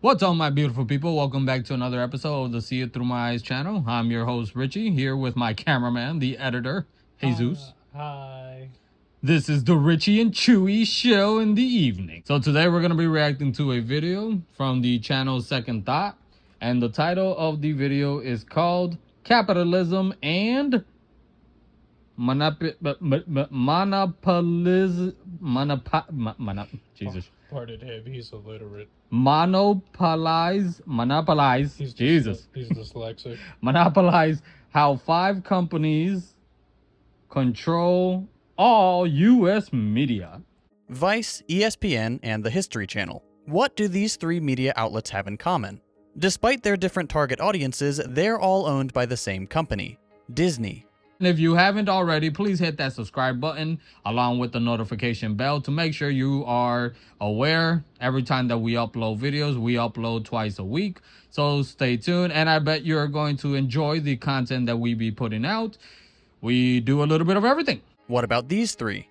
What's up, my beautiful people? Welcome back to another episode of the See It Through My Eyes channel. I'm your host, Richie, here with my cameraman, the editor, Jesus. Hi. This is the Richie and Chewy show in the evening. So today we're going to be reacting to a video from the channel Second Thought. And the title of the video is called Capitalism and Jesus. Pardon him, he's illiterate. Monopolize, He's Jesus. He's dyslexic. Monopolize how 5 companies control all U.S. media. Vice, ESPN, and the History Channel. What do these 3 media outlets have in common? Despite their different target audiences, they're all owned by the same company, Disney. And if you haven't already, please hit that subscribe button along with the notification bell to make sure you are aware every time that we upload videos. We upload twice a week, so stay tuned. And I bet you're going to enjoy the content that we be putting out. We do a little bit of everything. What about these 3?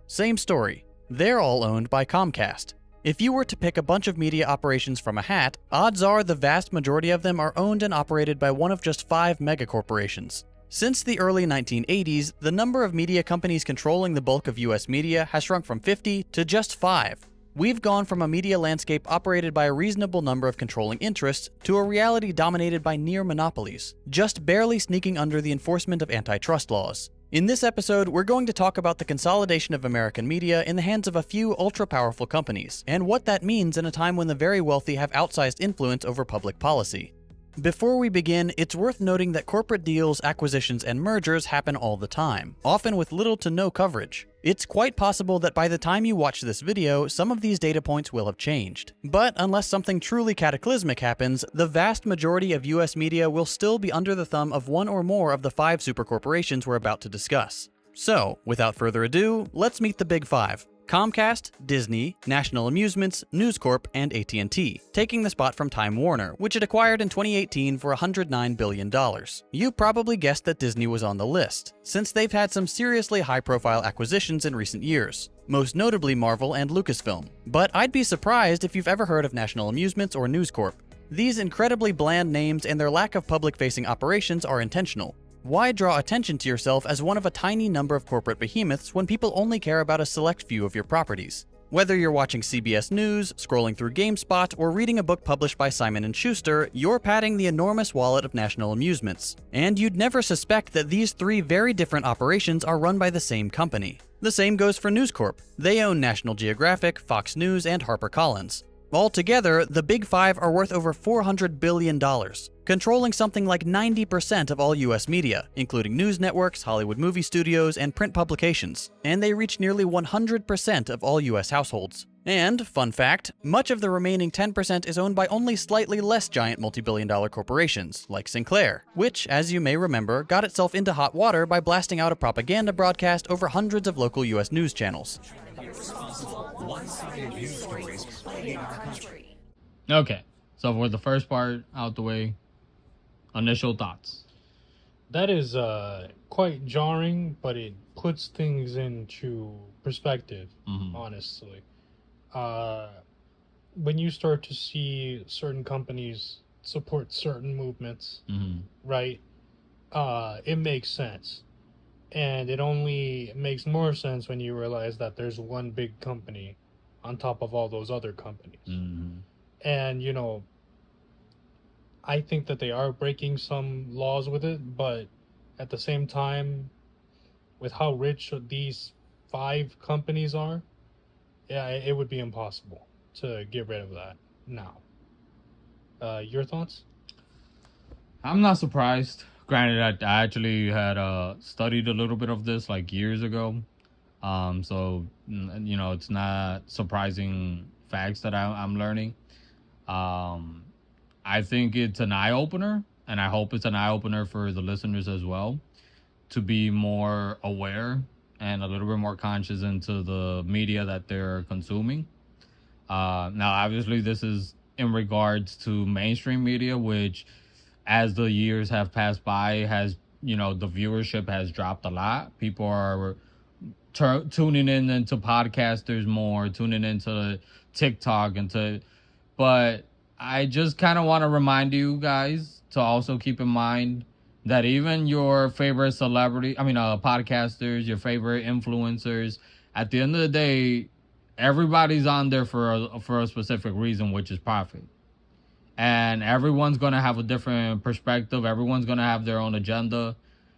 Same story. They're all owned by Comcast. If you were to pick a bunch of media operations from a hat, odds are the vast majority of them are owned and operated by one of just 5 megacorporations. Since the early 1980s, the number of media companies controlling the bulk of US media has shrunk from 50 to just 5. We've gone from a media landscape operated by a reasonable number of controlling interests to a reality dominated by near monopolies, just barely sneaking under the enforcement of antitrust laws. In this episode, we're going to talk about the consolidation of American media in the hands of a few ultra-powerful companies, and what that means in a time when the very wealthy have outsized influence over public policy. Before we begin, it's worth noting that corporate deals, acquisitions, and mergers happen all the time, often with little to no coverage. It's quite possible that by the time you watch this video, some of these data points will have changed. But unless something truly cataclysmic happens, the vast majority of US media will still be under the thumb of one or more of the 5 supercorporations we're about to discuss. So, without further ado, let's meet the Big 5. Comcast, Disney, National Amusements, News Corp, and AT&T, taking the spot from Time Warner, which it acquired in 2018 for $109 billion. You probably guessed that Disney was on the list, since they've had some seriously high-profile acquisitions in recent years, most notably Marvel and Lucasfilm. But I'd be surprised if you've ever heard of National Amusements or News Corp. These incredibly bland names and their lack of public-facing operations are intentional. Why draw attention to yourself as one of a tiny number of corporate behemoths when people only care about a select few of your properties? Whether you're watching CBS News, scrolling through GameSpot, or reading a book published by Simon & Schuster, you're padding the enormous wallet of National Amusements. And you'd never suspect that these 3 very different operations are run by the same company. The same goes for News Corp. They own National Geographic, Fox News, and HarperCollins. Altogether, the Big 5 are worth over $400 billion, controlling something like 90% of all US media, including news networks, Hollywood movie studios, and print publications, and they reach nearly 100% of all US households. And, fun fact, much of the remaining 10% is owned by only slightly less giant multi-billion-dollar corporations, like Sinclair, which, as you may remember, got itself into hot water by blasting out a propaganda broadcast over hundreds of local US news channels. Okay, so for the first part out the way, initial thoughts. That is quite jarring, but it puts things into perspective, honestly. When you start to see certain companies support certain movements, right, it makes sense. And it only makes more sense when you realize that there's one big company on top of all those other companies. And, you know, I think that they are breaking some laws with it, but at the same time, with how rich these 5 companies are, yeah, it would be impossible to get rid of that now. Your thoughts? I'm not surprised. Granted, I actually had studied a little bit of this like years ago. So, you know, it's not surprising facts that I'm learning. I think it's an eye-opener, and I hope it's an eye-opener for the listeners as well, to be more aware and a little bit more conscious into the media that they're consuming. Now, obviously, this is in regards to mainstream media, which, as the years have passed by, has, you know, the viewership has dropped a lot. People are tuning in into podcasters more, tuning into TikTok, but I just kind of want to remind you guys to also keep in mind that even your favorite podcasters, your favorite influencers, at the end of the day, everybody's on there for a specific reason, which is profit. And everyone's going to have a different perspective. Everyone's going to have their own agenda.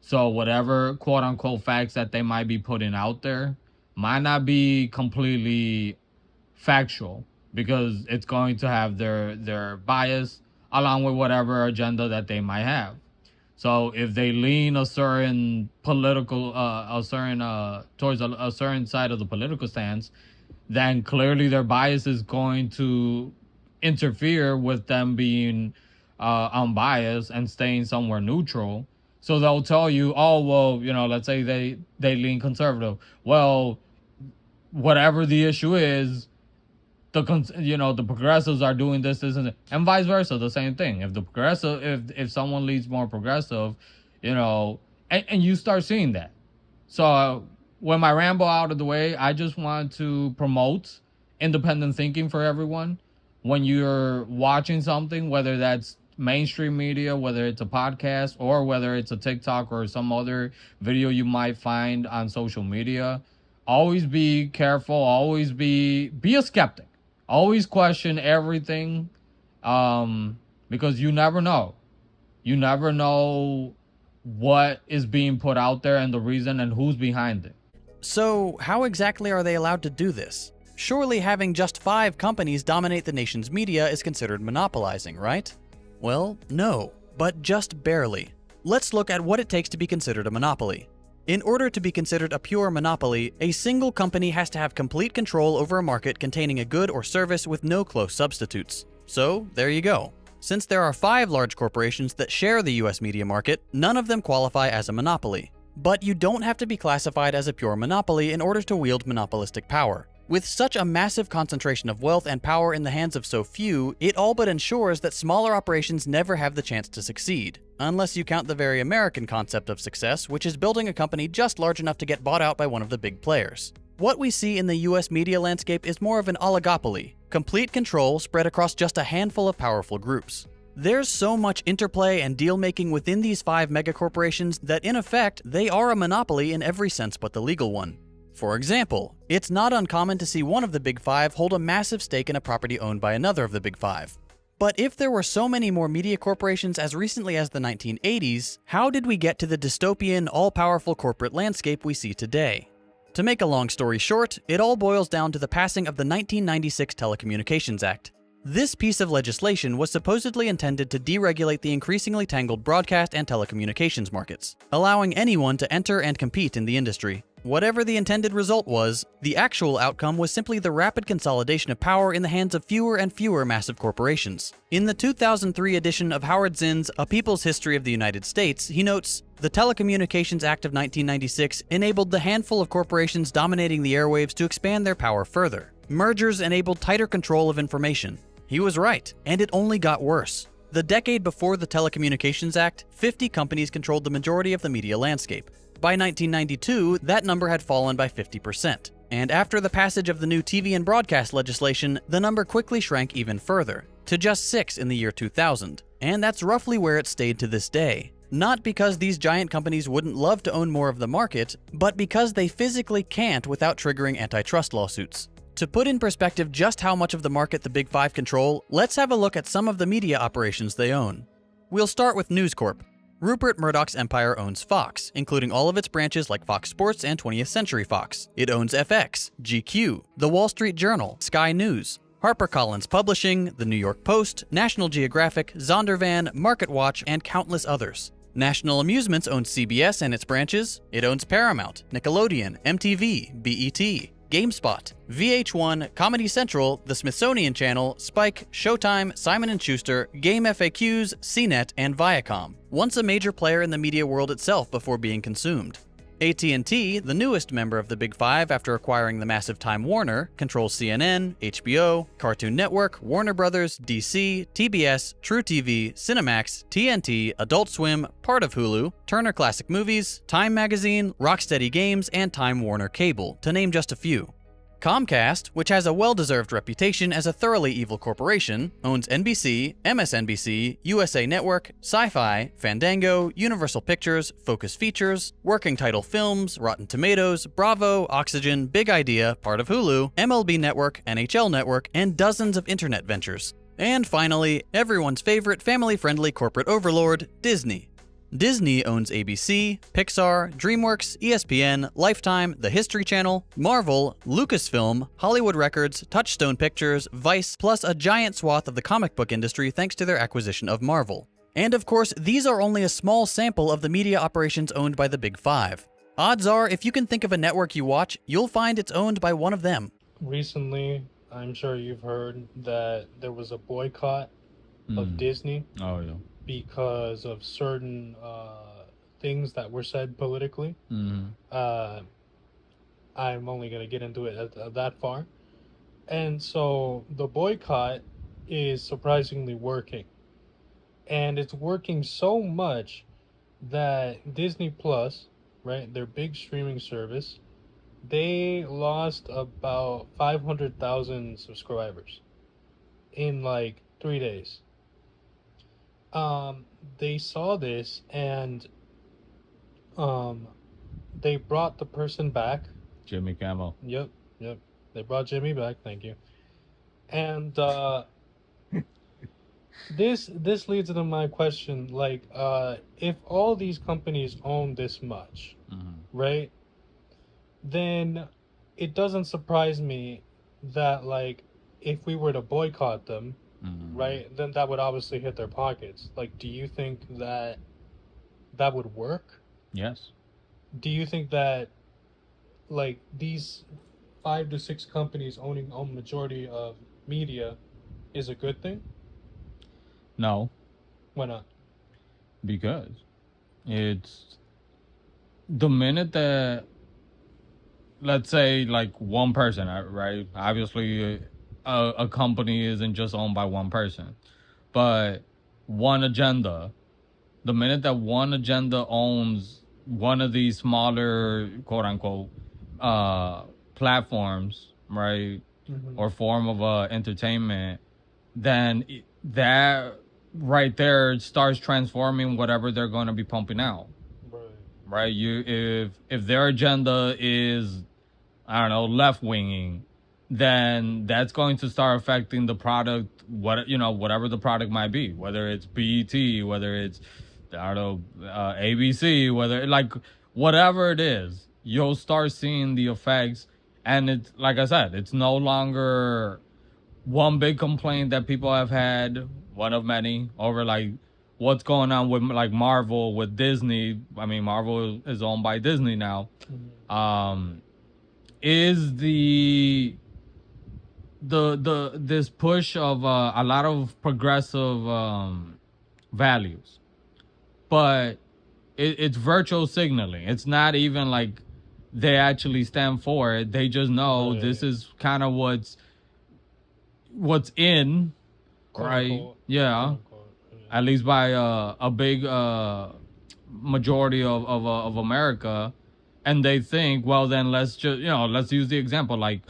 So whatever quote unquote facts that they might be putting out there might not be completely factual, because it's going to have their bias along with whatever agenda that they might have. So if they lean a certain political, towards a certain side of the political stance, then clearly their bias is going to interfere with them being unbiased and staying somewhere neutral. So they'll tell you, oh, well, let's say they lean conservative. Well, whatever the issue is, the progressives are doing this, and vice versa, the same thing. If the progressive, if someone leads more progressive, and you start seeing that. So when my ramble out of the way, I just want to promote independent thinking for everyone. When you're watching something, whether that's mainstream media, whether it's a podcast, or whether it's a TikTok or some other video you might find on social media, always be careful. Always be a skeptic. Always question everything, because you never know. You never know what is being put out there and the reason and who's behind it. So, how exactly are they allowed to do this? Surely having just 5 companies dominate the nation's media is considered monopolizing, right? Well, no, but just barely. Let's look at what it takes to be considered a monopoly. In order to be considered a pure monopoly, a single company has to have complete control over a market containing a good or service with no close substitutes. So, there you go. Since there are 5 large corporations that share the US media market, none of them qualify as a monopoly. But you don't have to be classified as a pure monopoly in order to wield monopolistic power. With such a massive concentration of wealth and power in the hands of so few, it all but ensures that smaller operations never have the chance to succeed. Unless you count the very American concept of success, which is building a company just large enough to get bought out by one of the big players. What we see in the US media landscape is more of an oligopoly, complete control spread across just a handful of powerful groups. There's so much interplay and deal-making within these 5 megacorporations that in effect, they are a monopoly in every sense but the legal one. For example, it's not uncommon to see one of the Big 5 hold a massive stake in a property owned by another of the Big 5. But if there were so many more media corporations as recently as the 1980s, how did we get to the dystopian, all-powerful corporate landscape we see today? To make a long story short, it all boils down to the passing of the 1996 Telecommunications Act. This piece of legislation was supposedly intended to deregulate the increasingly tangled broadcast and telecommunications markets, allowing anyone to enter and compete in the industry. Whatever the intended result was, the actual outcome was simply the rapid consolidation of power in the hands of fewer and fewer massive corporations. In the 2003 edition of Howard Zinn's A People's History of the United States, he notes, "The Telecommunications Act of 1996 enabled the handful of corporations dominating the airwaves to expand their power further. Mergers enabled tighter control of information." He was right, and it only got worse. The decade before the Telecommunications Act, 50 companies controlled the majority of the media landscape. By 1992, that number had fallen by 50%. And after the passage of the new TV and broadcast legislation, the number quickly shrank even further, to just 6 in the year 2000. And that's roughly where it stayed to this day. Not because these giant companies wouldn't love to own more of the market, but because they physically can't without triggering antitrust lawsuits. To put in perspective just how much of the market the Big 5 control, let's have a look at some of the media operations they own. We'll start with News Corp. Rupert Murdoch's empire owns Fox, including all of its branches like Fox Sports and 20th Century Fox. It owns FX, GQ, The Wall Street Journal, Sky News, HarperCollins Publishing, The New York Post, National Geographic, Zondervan, MarketWatch, and countless others. National Amusements owns CBS and its branches. It owns Paramount, Nickelodeon, MTV, BET, GameSpot, VH1, Comedy Central, The Smithsonian Channel, Spike, Showtime, Simon & Schuster, Game FAQs, CNET, and Viacom, once a major player in the media world itself before being consumed. AT&T, the newest member of the Big 5 after acquiring the massive Time Warner, controls CNN, HBO, Cartoon Network, Warner Brothers, DC, TBS, truTV, Cinemax, TNT, Adult Swim, part of Hulu, Turner Classic Movies, Time Magazine, Rocksteady Games, and Time Warner Cable, to name just a few. Comcast, which has a well-deserved reputation as a thoroughly evil corporation, owns NBC, MSNBC, USA Network, Sci-Fi, Fandango, Universal Pictures, Focus Features, Working Title Films, Rotten Tomatoes, Bravo, Oxygen, Big Idea, part of Hulu, MLB Network, NHL Network, and dozens of internet ventures. And finally, everyone's favorite family-friendly corporate overlord, Disney. Disney owns ABC, Pixar, DreamWorks, ESPN, Lifetime, The History Channel, Marvel, Lucasfilm, Hollywood Records, Touchstone Pictures, Vice, plus a giant swath of the comic book industry thanks to their acquisition of Marvel. And of course, these are only a small sample of the media operations owned by the Big Five. Odds are, if you can think of a network you watch, you'll find it's owned by one of them. Recently, I'm sure you've heard that there was a boycott of Disney. Oh, yeah. Because of certain things that were said politically. I'm only going to get into it at that far. And so the boycott is surprisingly working. And it's working so much that Disney Plus, right, their big streaming service, they lost about 500,000 subscribers in like 3 days. They saw this and they brought the person back. Jimmy Kimmel. Yep. They brought Jimmy back, thank you. And this leads to my question, like, if all these companies own this much, right, then it doesn't surprise me that, like, if we were to boycott them, right, then that would obviously hit their pockets. Like, do you think that that would work? Yes. Do you think that, like, these 5 to 6 companies owning a majority of media is a good thing? No. Why not? Because it's the minute that, let's say, like, one person, right? Obviously, a company isn't just owned by one person, but one agenda. The minute that one agenda owns one of these smaller, quote unquote, platforms, right, or form of entertainment, then that right there starts transforming whatever they're going to be pumping out. Right. If their agenda is, I don't know, left winging, then that's going to start affecting the product, whatever the product might be, whether it's BET, whether it's, I don't know, ABC, whether, like, whatever it is, you'll start seeing the effects. And it's, like I said, it's no longer one big complaint that people have had, one of many, over, like, what's going on with, like, Marvel, with Disney. I mean, Marvel is owned by Disney now. Is this push of a lot of progressive values, but it's virtual signaling. It's not even like they actually stand for it. They just know this is kind of what's in, right? Yeah, at least by a big majority of America, and they think, well, then let's use the example, like,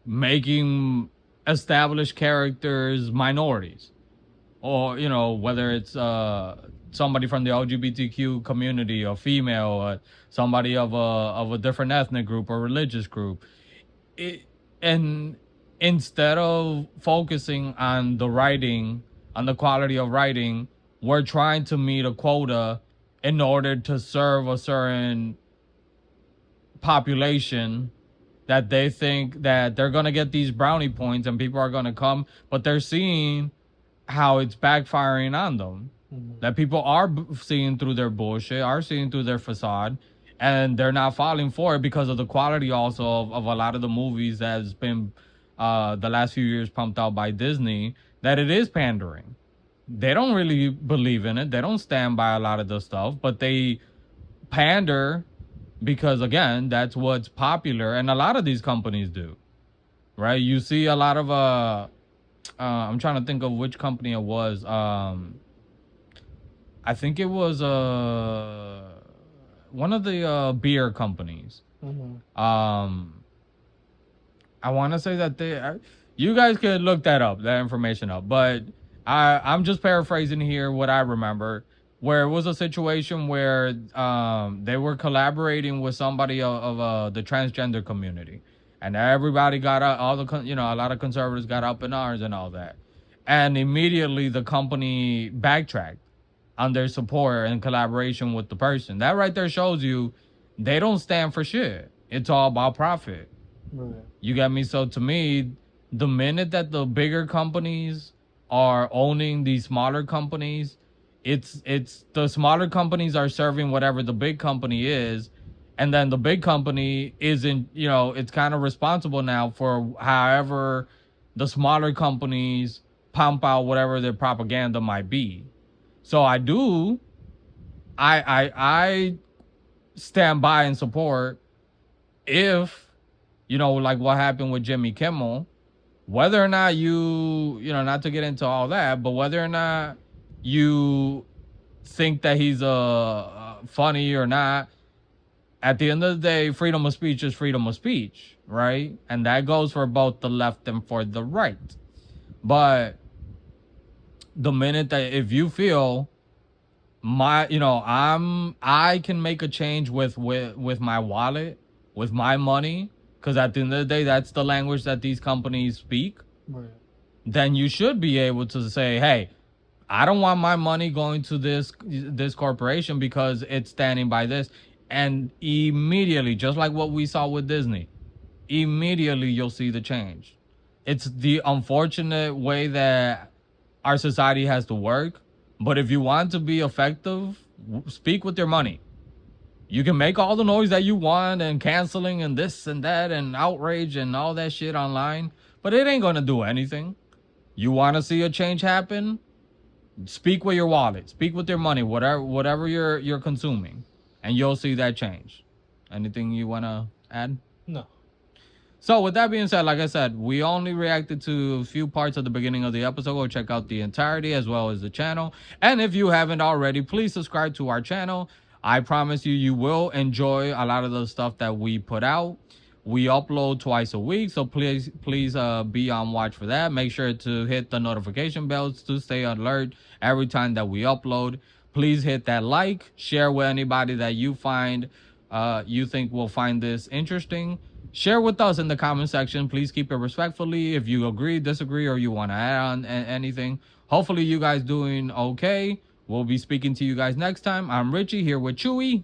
making established characters minorities, or whether it's somebody from the LGBTQ community, or female, somebody of a different ethnic group or religious group, and instead of focusing on the writing, on the quality of writing, we're trying to meet a quota in order to serve a certain population that they think that they're going to get these brownie points and people are going to come, but they're seeing how it's backfiring on them. That people are seeing through their bullshit, are seeing through their facade, and they're not falling for it because of the quality also of a lot of the movies that has been the last few years pumped out by Disney, that it is pandering. They don't really believe in it. They don't stand by a lot of the stuff, but they pander because, again, that's what's popular, and a lot of these companies do, right? You see a lot of I'm trying to think of which company it was. I think it was one of the beer companies. I want to say that you guys could look that information up, but I'm just paraphrasing here what I remember, where it was a situation where they were collaborating with somebody of the transgender community, and everybody got all the a lot of conservatives got up in arms and all that, and immediately the company backtracked on their support and collaboration with the person. That right there shows you they don't stand for shit. It's all about profit. Right. You get me? So to me, the minute that the bigger companies are owning these smaller companies, it's the smaller companies are serving whatever the big company is, and then the big company isn't, it's kind of responsible now for however the smaller companies pump out whatever their propaganda might be. So I stand by and support if, like what happened with Jimmy Kimmel, whether or not not to get into all that, but whether or not you think that he's funny or not, at the end of the day, freedom of speech is freedom of speech, right? And that goes for both the left and for the right. But the minute that if you feel I can make a change with my wallet, with my money, because at the end of the day, that's the language that these companies speak. Right. Then you should be able to say, hey, I don't want my money going to this corporation because it's standing by this. And immediately, just like what we saw with Disney, immediately you'll see the change. It's the unfortunate way that our society has to work. But if you want to be effective, speak with your money. You can make all the noise that you want and canceling and this and that and outrage and all that shit online, but it ain't going to do anything. You want to see a change happen? Speak with your wallet. Speak with your money, whatever you're consuming, and you'll see that change. Anything you want to add? No. So with that being said, like I said, we only reacted to a few parts of the beginning of the episode. Go check out the entirety as well as the channel. And if you haven't already, please subscribe to our channel. I promise you will enjoy a lot of the stuff that we put out. We upload twice a week, so please be on watch for that. Make sure to hit the notification bells to stay alert every time that we upload. Please hit that like, share with anybody that you find you think will find this interesting. Share with us in the comment section. Please keep it respectfully. If you agree, disagree, or you want to add on anything. Hopefully you guys doing okay. We'll be speaking to you guys next time. I'm Richie here with Chewy.